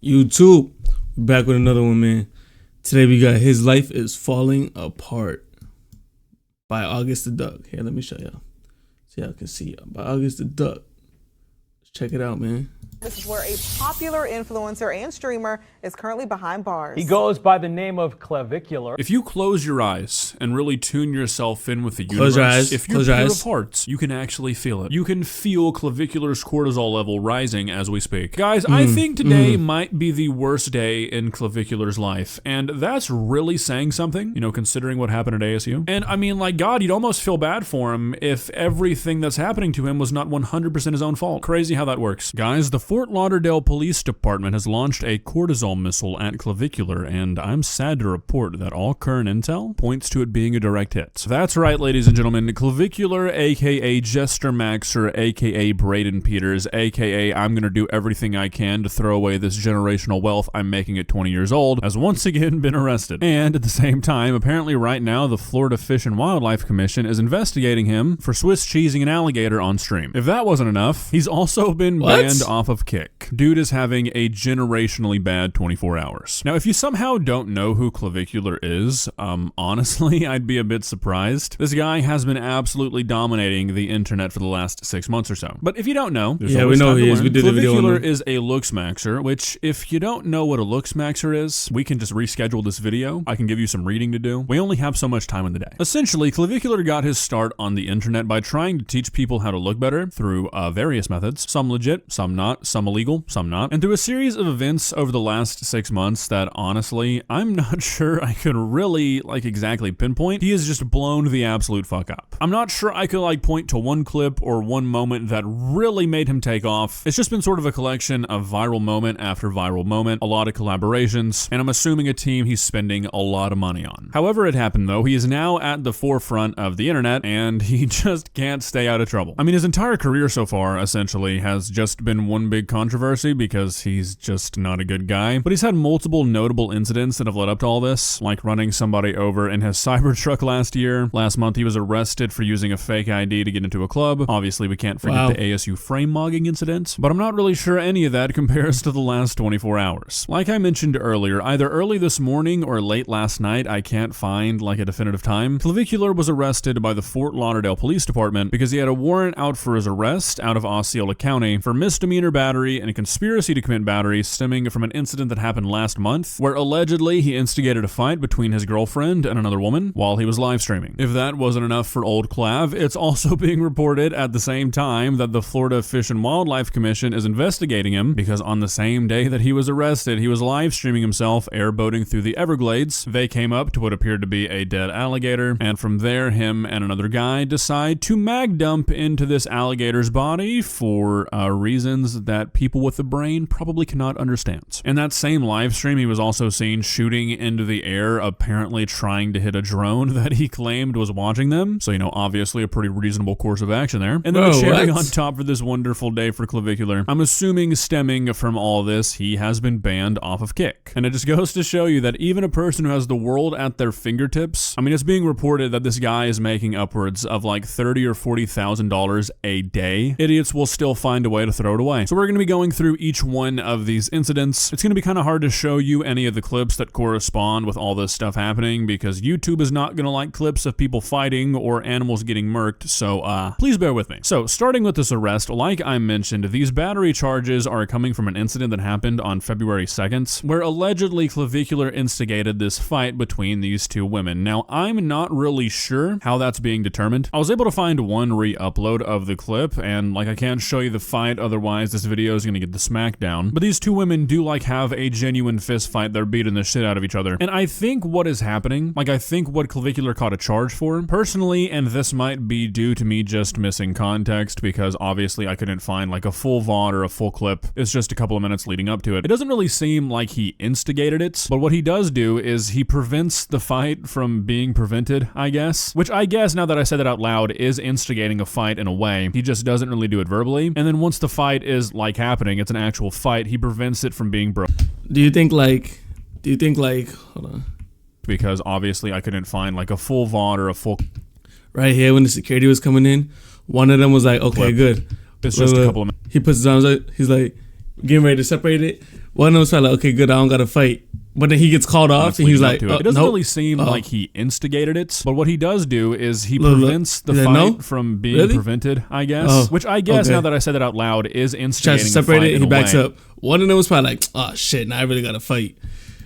YouTube, we're back with another one, man. Today we got His Life is Falling Apart by August the Duck. Here, let me show y'all. So y'all can see by August the Duck. Let's check it out, man. This is where a popular influencer and streamer is currently behind bars. He goes by the name of Clavicular. If you close your eyes and really tune yourself in with the universe, if you're pure of hearts, you can actually feel it. You can feel Clavicular's cortisol level rising as we speak. Guys, I think today might be the worst day in Clavicular's life, and that's really saying something, you know, considering what happened at ASU. And I mean, like, God, you'd almost feel bad for him if everything that's happening to him was not 100% his own fault. Crazy how that works. Guys, the Fort Lauderdale Police Department has launched a cortisol missile at Clavicular, and I'm sad to report that all current intel points to it being a direct hit. That's right, ladies and gentlemen, Clavicular, aka Jester Maxer, aka Braden Peters, aka I'm gonna do everything I can to throw away this generational wealth I'm making at 20 years old, has once again been arrested. And at the same time, apparently right now, the Florida Fish and Wildlife Commission is investigating him for Swiss cheesing an alligator on stream. If that wasn't enough, he's also been banned off of Kick. Dude is having a generationally bad 24 hours. Now, if you somehow don't know who Clavicular is, honestly, I'd be a bit surprised. This guy has been absolutely dominating the internet for the last 6 months or so. But if you don't know, there's we know who he is. We did a video on him. Clavicular is a looks maxer, which if you don't know what a looks maxer is, we can just reschedule this video. I can give you some reading to do. We only have so much time in the day. Essentially, Clavicular got his start on the internet by trying to teach people how to look better through various methods, some legit, some not, some illegal, some not, and through a series of events over the last 6 months that honestly, I'm not sure I could really exactly pinpoint. He has just blown the absolute fuck up. I'm not sure I could point to one clip or one moment that really made him take off. It's just been sort of a collection of viral moment after viral moment, a lot of collaborations, and I'm assuming a team he's spending a lot of money on. However it happened though, he is now at the forefront of the internet and he just can't stay out of trouble. I mean, his entire career so far essentially has just been one big controversy because he's just not a good guy. But he's had multiple notable incidents that have led up to all this, like running somebody over in his Cybertruck last year. Last month, he was arrested for using a fake ID to get into a club. Obviously, we can't forget the ASU frame mogging incident, but I'm not really sure any of that compares to the last 24 hours. Like I mentioned earlier, either early this morning or late last night, I can't find a definitive time, Clavicular was arrested by the Fort Lauderdale Police Department because he had a warrant out for his arrest out of Osceola County for misdemeanor battery and a conspiracy to commit battery stemming from an incident that happened last month where allegedly he instigated a fight between his girlfriend and another woman while he was live streaming. If that wasn't enough for old Clav, it's also being reported at the same time that the Florida Fish and Wildlife Commission is investigating him because on the same day that he was arrested, he was live streaming himself airboating through the Everglades. They came up to what appeared to be a dead alligator, and from there, him and another guy decide to mag dump into this alligator's body for reasons that people with the brain probably cannot understand. In that same live stream, he was also seen shooting into the air, apparently trying to hit a drone that he claimed was watching them. So, you know, obviously a pretty reasonable course of action there. And then the cherry on top for this wonderful day for Clavicular, I'm assuming stemming from all this, he has been banned off of Kick. And it just goes to show you that even a person who has the world at their fingertips, I mean, it's being reported that this guy is making upwards of $30,000 or $40,000 a day. Idiots will still find a way to throw it away. So we're going to be going through each one of these incidents. It's going to be kind of hard to show you any of the clips that correspond with all this stuff happening because YouTube is not going to like clips of people fighting or animals getting murked, so please bear with me. So starting with this arrest, like I mentioned, these battery charges are coming from an incident that happened on February 2nd, where allegedly Clavicular instigated this fight between these two women. Now, I'm not really sure how that's being determined. I was able to find one re-upload of the clip, and I can't show you the fight, otherwise this video is going to get the smackdown. But these two women do have a genuine fist fight. They're beating the shit out of each other. And I think what is happening, I think what Clavicular caught a charge for, personally, and this might be due to me just missing context because obviously I couldn't find a full VOD or a full clip. It's just a couple of minutes leading up to it. It doesn't really seem like he instigated it, but what he does do is he prevents the fight from being prevented, I guess. Which I guess, now that I said it out loud, is instigating a fight in a way. He just doesn't really do it verbally. And then once the fight is happening, it's an actual fight, he prevents it from being broken. Do you think hold on. Because obviously I couldn't find a full VOD or a full... Right here when the security was coming in, one of them was like, okay, good. It's just a couple of minutes. He puts his arms out, he's getting ready to separate it. one of them was probably like, okay, good, I don't gotta fight. But then he gets called off, and he's like, it doesn't really seem like he instigated it, but what he does do is he prevents the fight from being prevented, I guess. Which I guess, now that I said that out loud, is instigating the fight in a way. He backs up. One of them was probably like, oh shit, now I really gotta fight.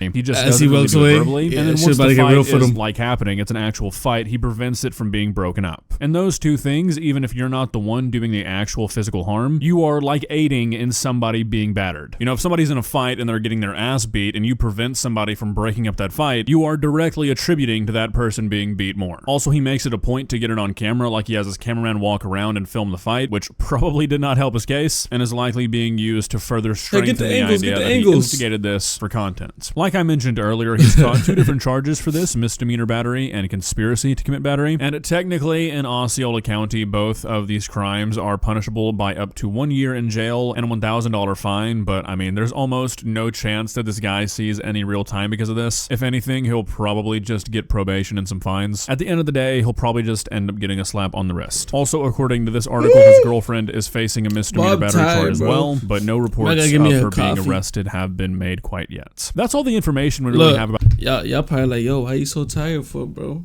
He just does it really verbally, and then once the fight is like happening, it's an actual fight, he prevents it from being broken up. And those two things, even if you're not the one doing the actual physical harm, you are like aiding in somebody being battered. You know, if somebody's in a fight and they're getting their ass beat and you prevent somebody from breaking up that fight, you are directly attributing to that person being beat more. Also, he makes it a point to get it on camera, like he has his cameraman walk around and film the fight, which probably did not help his case, and is likely being used to further strengthen the idea that he instigated this for content. Like I mentioned earlier, he's caught 2 different charges for this, misdemeanor battery and conspiracy to commit battery. And technically, in Osceola County, both of these crimes are punishable by up to 1 year in jail and a $1,000 fine. But I mean, there's almost no chance that this guy sees any real time because of this. If anything, he'll probably just get probation and some fines. At the end of the day, he'll probably just end up getting a slap on the wrist. Also, according to this article, his girlfriend is facing a misdemeanor battery charge as well, but no reports of her being arrested have been made quite yet. That's all the information we really have about. Y'all probably like, yo, why you so tired for, bro?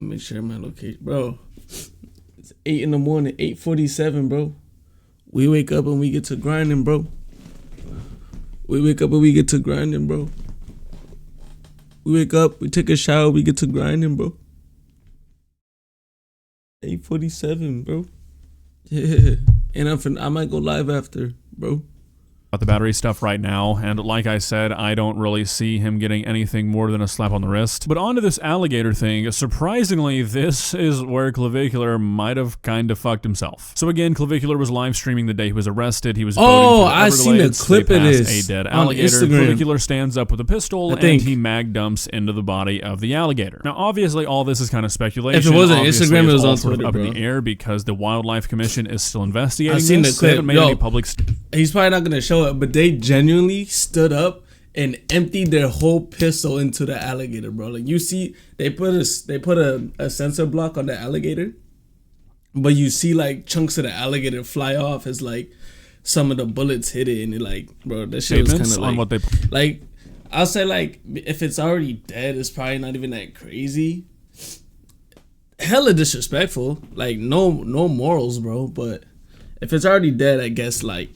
Let me share my location, bro. It's 8 in the morning, 8:47, bro. We wake up and we get to grinding, bro. We wake up and we get to grinding, bro. We wake up, we take a shower, we get to grinding, bro. 8:47, bro. Yeah, and I might go live after, bro. The battery stuff right now, and like I said, I don't really see him getting anything more than a slap on the wrist. But onto this alligator thing, surprisingly, this is where Clavicular might have kind of fucked himself. So again, Clavicular was live streaming the day he was arrested. He was I seen a clip of this a dead alligator. On Instagram. Clavicular stands up with a pistol and he mag dumps into the body of the alligator. Now, obviously, all this is kind of speculation. If it wasn't Instagram, it was on Twitter, up bro. in the air because the Wildlife Commission is still investigating. I've seen this. the clip. They haven't made any public. He's probably not gonna show it, but they genuinely stood up and emptied their whole pistol into the alligator, bro. Like, you see, they put a sensor block on the alligator, but you see like chunks of the alligator fly off as like some of the bullets hit it, and it like, bro, that shit was kind of like, on what they like, I'll say like, if it's already dead, it's probably not even that crazy. Hella disrespectful, like no morals, bro. But if it's already dead, I guess like.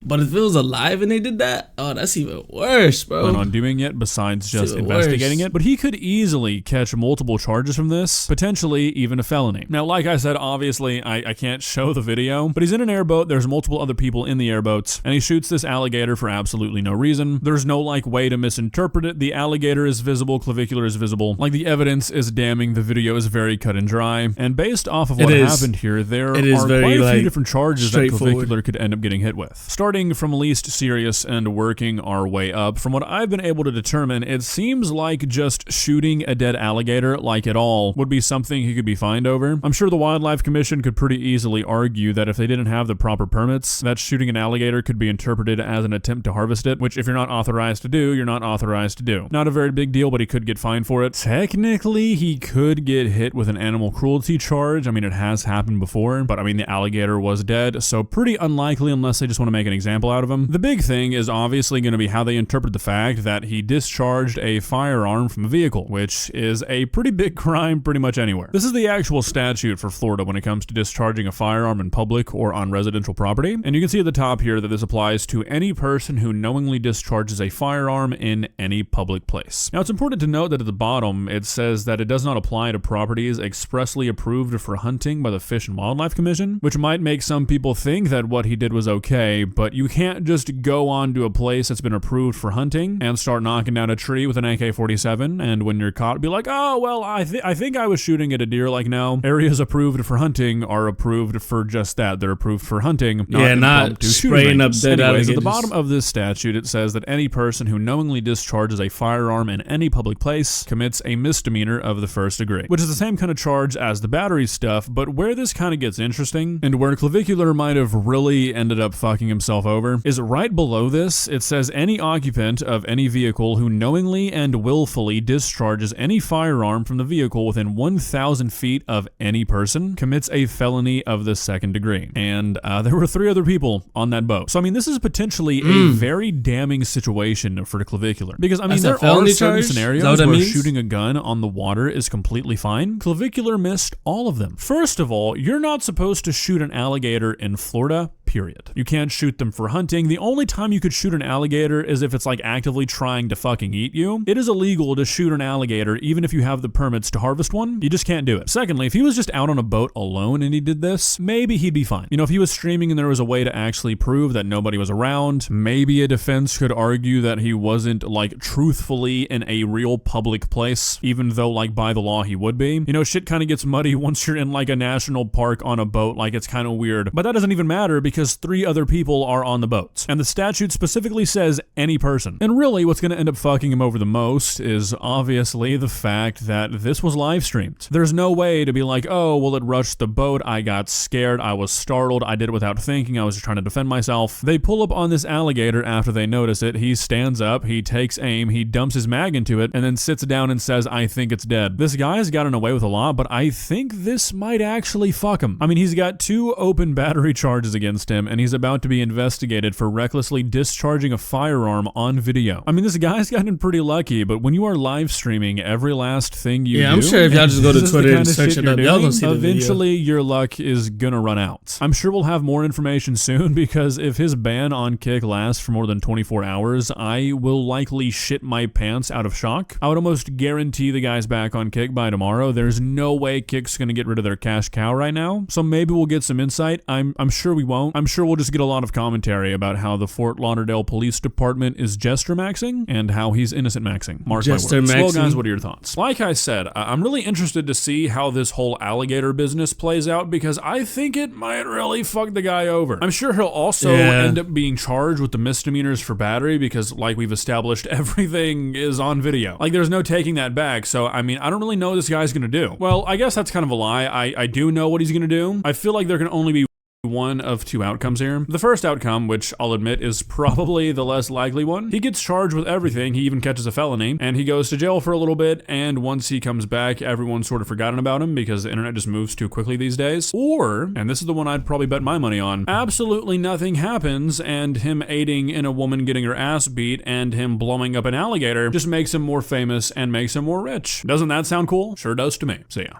But if it was alive and they did that, oh, that's even worse, bro. On doing it besides just investigating it, but he could easily catch multiple charges from this, potentially even a felony. Now, like I said, obviously I can't show the video, but he's in an airboat. There's multiple other people in the airboats, and he shoots this alligator for absolutely no reason. There's no like way to misinterpret it. The alligator is visible, Clavicular is visible. Like, the evidence is damning. The video is very cut and dry, and based off of what happened here, there are quite a few different charges that Clavicular could end up getting hit with. Starting from least serious and working our way up, from what I've been able to determine, it seems like just shooting a dead alligator like at all would be something he could be fined over. I'm sure the Wildlife Commission could pretty easily argue that if they didn't have the proper permits, that shooting an alligator could be interpreted as an attempt to harvest it, which if you're not authorized to do, you're not authorized to do. Not a very big deal, but he could get fined for it. Technically, he could get hit with an animal cruelty charge. I mean, it has happened before, but I mean, the alligator was dead, so pretty unlikely unless they just want to make an example out of him. The big thing is obviously going to be how they interpret the fact that he discharged a firearm from a vehicle, which is a pretty big crime pretty much anywhere. This is the actual statute for Florida when it comes to discharging a firearm in public or on residential property. And you can see at the top here that this applies to any person who knowingly discharges a firearm in any public place. Now, it's important to note that at the bottom, it says that it does not apply to properties expressly approved for hunting by the Fish and Wildlife Commission, which might make some people think that what he did was okay, but you can't just go on to a place that's been approved for hunting and start knocking down a tree with an AK-47, and when you're caught, be like, oh, well, I think I was shooting at a deer. Like, no, areas approved for hunting are approved for just that. They're approved for hunting, not spraying up dead alligators. At the bottom of this statute, it says that any person who knowingly discharges a firearm in any public place commits a misdemeanor of the first degree, which is the same kind of charge as the battery stuff, but where this kind of gets interesting, and where Clavicular might have really ended up fucking himself myself over, is right below this. It says any occupant of any vehicle who knowingly and willfully discharges any firearm from the vehicle within 1,000 feet of any person commits a felony of the second degree. And there were 3 other people on that boat. So, I mean, this is potentially a very damning situation for the clavicular. Because, I mean, there are certain scenarios where shooting a gun on the water is completely fine. Clavicular missed all of them. First of all, you're not supposed to shoot an alligator in Florida, period. You can't shoot them for hunting. The only time you could shoot an alligator is if it's like actively trying to fucking eat you. It is illegal to shoot an alligator even if you have the permits to harvest one. You just can't do it. Secondly, if he was just out on a boat alone and he did this, maybe he'd be fine. You know, if he was streaming and there was a way to actually prove that nobody was around, maybe a defense could argue that he wasn't like truthfully in a real public place, even though like by the law he would be. You know, shit kind of gets muddy once you're in like a national park on a boat. Like, it's kind of weird, but that doesn't even matter because 3 other people are on the boats. And the statute specifically says any person. And really what's going to end up fucking him over the most is obviously the fact that this was live streamed. There's no way to be like, oh, well, it rushed the boat. I got scared. I was startled. I did it without thinking. I was just trying to defend myself. They pull up on this alligator after they notice it. He stands up. He takes aim. He dumps his mag into it and then sits down and says, I think it's dead. This guy's gotten away with a lot, but I think this might actually fuck him. I mean, he's got 2 open battery charges against him, and he's about to be investigated for recklessly discharging a firearm on video. I mean, this guy's gotten pretty lucky, but when you are live streaming every last thing you do, I'm sure if y'all just go to Twitter and search it up, y'all gonna see the video. Eventually your luck is gonna run out. I'm sure we'll have more information soon, because if his ban on Kick lasts for more than 24 hours, I will likely shit my pants out of shock. I would almost guarantee the guy's back on Kick by tomorrow. There's no way Kick's gonna get rid of their cash cow right now, so maybe we'll get some insight. I'm sure we won't. I'm sure we'll just get a lot of commentary about how the Fort Lauderdale Police Department is jester maxing and how he's innocent maxing. Mark my words. Well, guys, what are your thoughts? Like I said, I'm really interested to see how this whole alligator business plays out, because I think it might really fuck the guy over. I'm sure he'll also end up being charged with the misdemeanors for battery, because like we've established, everything is on video. Like, there's no taking that back. So, I mean, I don't really know what this guy's gonna do. Well, I guess that's kind of a lie. I do know what he's gonna do. I feel like there can only be one of 2 outcomes here. The first outcome, which I'll admit is probably the less likely one, he gets charged with everything, he even catches a felony, and he goes to jail for a little bit, and once he comes back, everyone's sort of forgotten about him because the internet just moves too quickly these days. Or, and this is the one I'd probably bet my money on, absolutely nothing happens, and him aiding in a woman getting her ass beat and him blowing up an alligator just makes him more famous and makes him more rich. Doesn't that sound cool? Sure does to me. So yeah.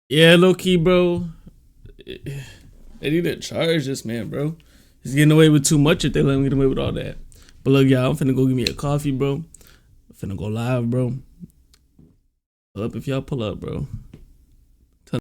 Yeah, low key, bro. They need to charge this man, bro. He's getting away with too much if they let him get away with all that. But look, y'all, I'm finna go get me a coffee, bro. I'm finna go live, bro. Pull up if y'all pull up, bro.